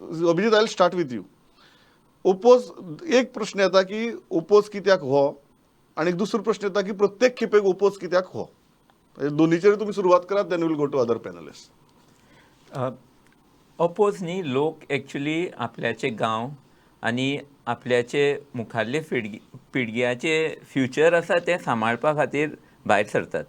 Abhijit, I start with you. ओपोज एक प्रश्न येता की ओपोज कित्याक हो, आणि दुसरो प्रश्न येता की प्रत्येक खेपेक ओपोज कित्याक हो. दोन्हीचेर तुम्ही सुरुवात करात, then will go to other panelist. अपोज न्ही, लोक एक्चुली आपल्याचे गांव आनी आपल्याचे मुखाल्ले पिळग्याचे फ्युचर आसा तें सांबाळपा खातीर भायर सरतात.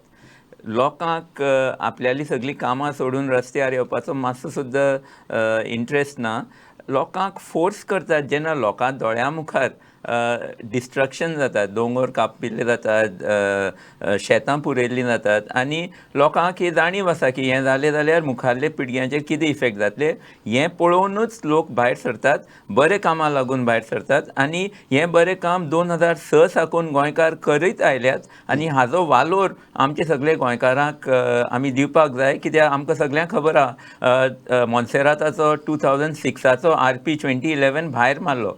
लोकांक आपल्याली सगळीं कामां सोडून रस्त्यार येवपाचो मातसो सुद्दां इंट्रस्ट ना. लोकांक फोर्स करतात जेन्ना लोकां दोळ्या मुखार डिस्ट्रक्शन जातात, दोंगर कापिल्ले जातात, शेतां पुरयल्लीं जातात, आनी लोकांक ही जाणीव आसा की हें जालें जाल्यार मुखाल्ले पिळग्यांचेर कितें इफेक्ट जातले. हें पळोवनूच लोक भायर सरतात, बरें कामां लागून भायर सरतात. आनी हें बरें काम 2006 साकून गोंयकार करीत आयल्यात, आनी हाजो वालोर आमचे सगळे गोंयकारांक आमी दिवपाक जाय. कित्याक आमकां सगळ्यांक खबर आहा मोन्सेराताचो 2006 RP2011 भायर मारलो.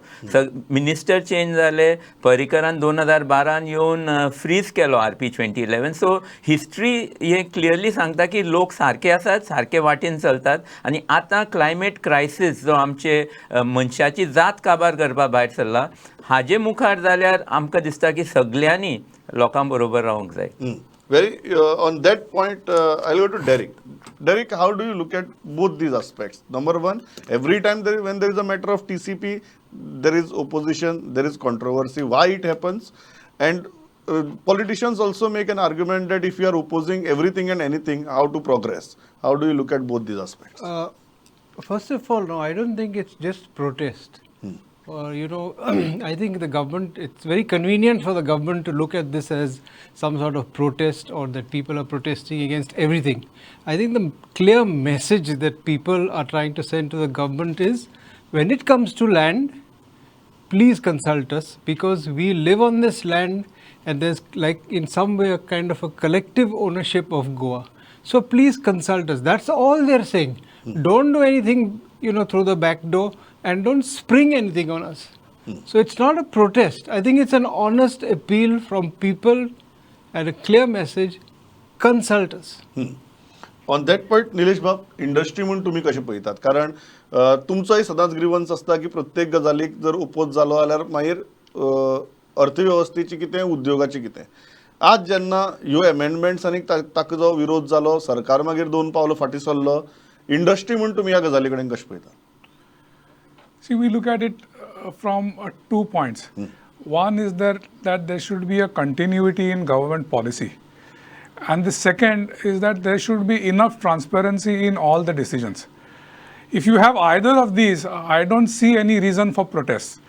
मिनिस्टर चेंज जाले, पर्रीकरान 2012 येवन फ्रीज केलो RP2011. सो हिस्ट्री हे क्लियरली सांगता की लोक सारके आसात, सारके वाटेन चलतात. आनी आतां क्लायमेट क्रायसीस जो आमचे मनशाची जात काबार करपा भायर सरला, हाजे मुखार जाल्यार आमकां दिसता की सगळ्यांनी लोकां बरोबर रावंक जाय. Very on that point, I'll go to Derek. Derek, how do you look at both these aspects? Number one, every time when there is a matter of TCP, there is opposition, there is controversy. Why it happens? And politicians also make an argument that if you are opposing everything and anything, how to progress? How do you look at both these aspects? First of all, no, I don't think it's just protest. I think the government, it's very convenient for the government to look at this as some sort of protest, or that people are protesting against everything. I think the clear message that people are trying to send to the government is, when it comes to land, please consult us, because we live on this land and there's like in some way a kind of a collective ownership of Goa. So please consult us. That's all they're saying. Don't do anything, through the back door, and don't spring anything on us. So it's not a protest. I think it's an honest appeal from people and a clear message, consult us. On that point Nilesh बाब, industry म्हणून तुम्ही कशें पळयतात? कारण तुमचोय सदांच ग्रीवन्स आसता की प्रत्येक गजालीक जर ओपोज जालो जाल्यार मागीर अर्थवेवस्थेची कितें, उद्योगाची कितें. आज जेन्ना ह्यो एमेंडमेंट्स आनी ताका जो विरोध जालो, सरकार मागीर 2 पावलां फाटीं सरलो, इंडस्ट्री म्हणून तुम्ही ह्या गजाली कडेन कशें पळयतात? See, we look at it from 2 points. One is that there should be a continuity in government policy. And the second is that there should be enough transparency in all the decisions. If you have either of these, I don't see any reason for protests.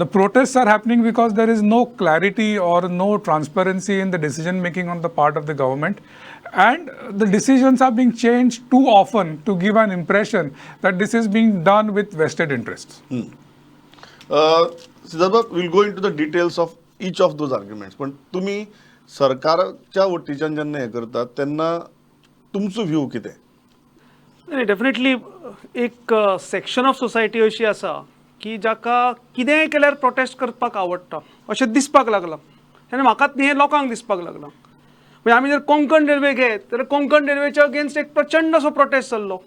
The protests are happening because there is no clarity or no transparency in the decision making on the part of the government. And the decisions are being changed too often to give an impression that this is being done with vested interests. Siddharth, we'll go into the details of each of those arguments. पण तुम्ही सरकारच्या वतीच्यान जेन्ना हे करतात तेन्ना तुमचो view कितें? नाही, डेफिनेटली एक सेक्शन ऑफ सोसायटी अशी आसा की जाका कितेंय केल्यार प्रोटेस्ट करपाक आवडटा अशें दिसपाक लागलां. आनी म्हाकाच न्ही, हें लोकांक दिसपाक लागलां. म्हणजे आमी जर कोंकण रेल्वे घेत जाल्यार कोंकण रेल्वेच्या अगेन्स्ट एक प्रचंड असो प्रोटेस्ट चल्लो.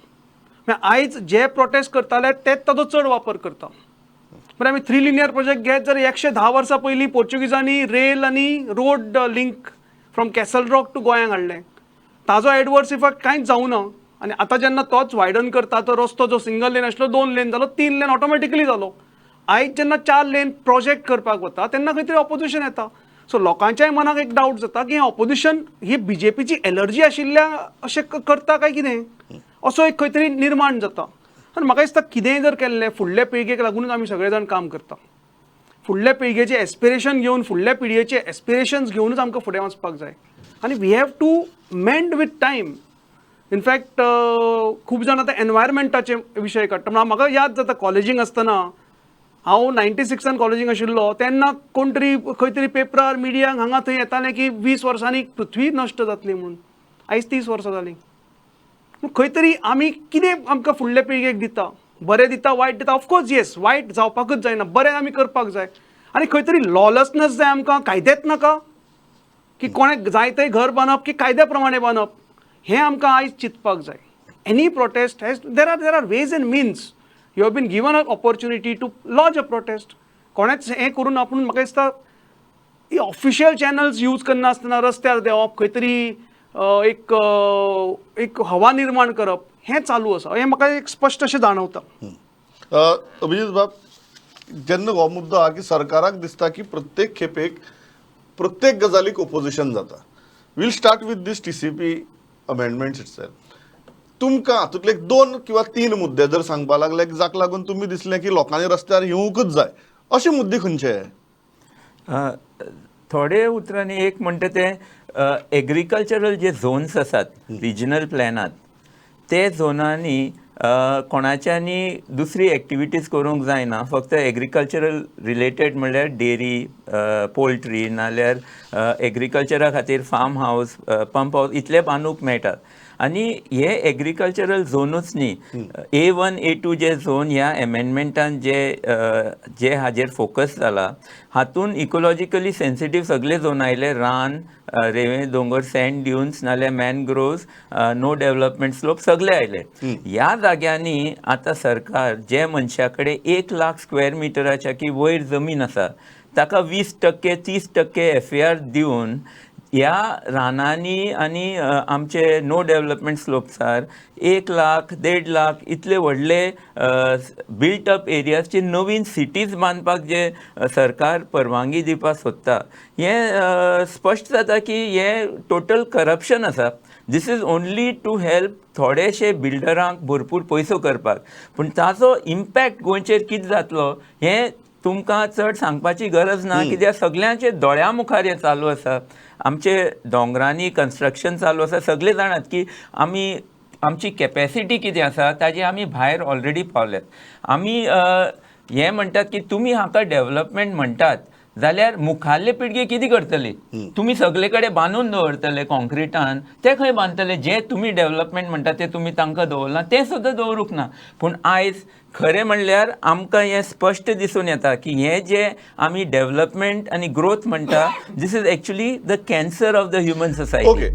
आयज जे प्रोटेस्ट करताले तेच ताचो चड वापर करता. बरें, आमी 3 लिनियर प्रोजेक्ट घेत जाल्यार 110 वर्सां पयलीं पोर्चुगीजांनी रेल आनी road link from Castle Rock to गोंयांक हाडलें. ताजो एडवर्स इफेक्ट कांयच जावं ना. आनी आतां जेन्ना तोच वायडन करता, तो रस्तो जो सिंगल लेन आसलो 2 लेन जालो, 3 लेन ऑटोमॅटिकली जालो. आयज जेन्ना 4 लेन प्रोजेक्ट करपाक वता तेन्ना खंय तरी ऑपोजिशन येता. सो लोकांच्याय मनाक एक डावट जाता की हें ऑपोजिशन ही बीजेपीची एलर्जी आशिल्ल्या अशें करता काय कितें, असो एक खंय तरी निर्माण जाता. आनी म्हाका दिसता कितेंय जर केल्लें फुडल्या पिळगेक लागूनच आमी सगळे जाण काम करता. फुडल्या पिळगेचे एस्पिरेशन घेवन, फुडल्या पिळगेचे एस्पिरेशन्स घेवनूच आमकां फुडें वचपाक जाय. आनी we have to mend with time. In fact खूब जाण आतां एनवायरमेंटाचे विशय काडटा. म्हाका याद जाता कॉलेजींक आसतना, हांव 96 कॉलेजींक आशिल्लो तेन्ना कोण तरी खंय तरी पेपरार मिडियांक हांगा थंय येतालें की 20 वर्सांनी पृथ्वी नश्ट जातली म्हणून. आयज 30 वर्सां जालीं. खंय तरी आमी कितें आमकां फुडल्या पिळगेक दिता, बरें दिता, वायट दिता. ऑफकोर्स येस, वायट जावपाकूच जायना, बरें आमी करपाक जाय. आनी खंय तरी लॉलसनेस जाय आमकां. कायदेच नाका की कोणें जाय थंय घर बांदप की कायद्या प्रमाणे बांदप, हें आमकां आयज चिंतपाक जाय. Any protest has there are ways and means. You have been given a opportunity to launch a protest. कोणेच हें करून आपूण म्हाका दिसता ऑफिशियल चॅनल्स यूज करनासतना रस्त्यार देंवप खंय तरी एक हवा निर्माण करप हें चालू आसा, हें म्हाका एक स्पश्ट अशें जाणवता. अभिजीत बाब, जेन्ना हो मुद्दो हा की सरकाराक दिसता की प्रत्येक खेपेक प्रत्येक गजालीक ओपोजिशन जाता. We'll start with this TCP amendments itself. तुमकां हातूंतले 2 किंवा 3 मुद्दे जर सांगपा लागले जाका लागून तुमी दिसलें की लोकांनी रस्त्यार येवंकूच जाय, अशे मुद्दे खंयचे? थोडे उतरांनी एक म्हणटा ते एग्रीकल्चरल जे झोन्स आसात रिजनल प्लॅनात, ते झोनांनी कोणाच्यांनी दुसरी एक्टिविटीज करूंक जायना. फक्त एग्रीकल्चरल रिलेटेड म्हणल्यार डेरी, पोल्ट्री नाल्यार एग्रीकल्चरा खातीर फार्म हावस, पंप हावस इतले बांदूंक मेळटात. आनी हे एग्रीकल्चरल झोनूच न्ही, A1, A2 जे झोन ह्या एमेंडमेंटान जे हाजेर फोकस जाला, हातून इकोलॉजिकली सेन्सिटीव सगळे झोन आयले. रान, रेंवे दोंगर, सँड ड्युन्स नाल्यार मॅनग्रोव्स, नो डेव्हलपमेंट स्लोप सगळे आयले. ह्या जाग्यांनी आतां सरकार जे मनशा कडेन 1 लाख स्क्वेअर मिटराच्या की वयर जमीन आसा ताका 20% 30% FAR दिवन ह्या रानांनी आनी आमचे नो डेव्हलपमेंट स्लोप्सार 1 लाख 1.5 लाख इतले व्हडले बिल्ट अप एरियाची नवीन सिटीज बांदपाक जे सरकार परवानगी दिवपाक सोदता, हें स्पश्ट जाता की हें टोटल करप्शन आसा. This is only to help थोडेशे बिल्डरांक भरपूर पयसो करपाक, पूण ताचो इम्पॅक्ट गोंयचेर कितें जातलो हें तुमकां चड सांगपाची गरज ना, कित्याक सगळ्यांचे दोळ्या मुखार हें चालू आसा. आमचे दोंगरांनी कन्स्ट्रक्शन चालू आसा. सगळे जाणात की आमची कॅपॅसिटी कितें आसा ताजे आमी भायर ऑलरेडी पावल्यात. आमी हें म्हणटात की तुमी हाका डेव्हलपमेंट म्हणटात जाल्यार मुखाल्ले पिळगे कितें करतली? तुमी सगळे कडेन बांदून दवरतले कॉन्क्रिटान, ते खंय बांदतले? जे तुमी डेव्हलपमेंट म्हणटा ते तुमी तांकां दवरना, ते सुद्दां दवरूंक ना. पूण आयज खरें म्हणल्यार आमकां हें स्पश्ट दिसून येता की हें जे आमी डेव्हलपमेंट आनी ग्रोथ म्हणटा, this is actually the cancer of the human society. Okay.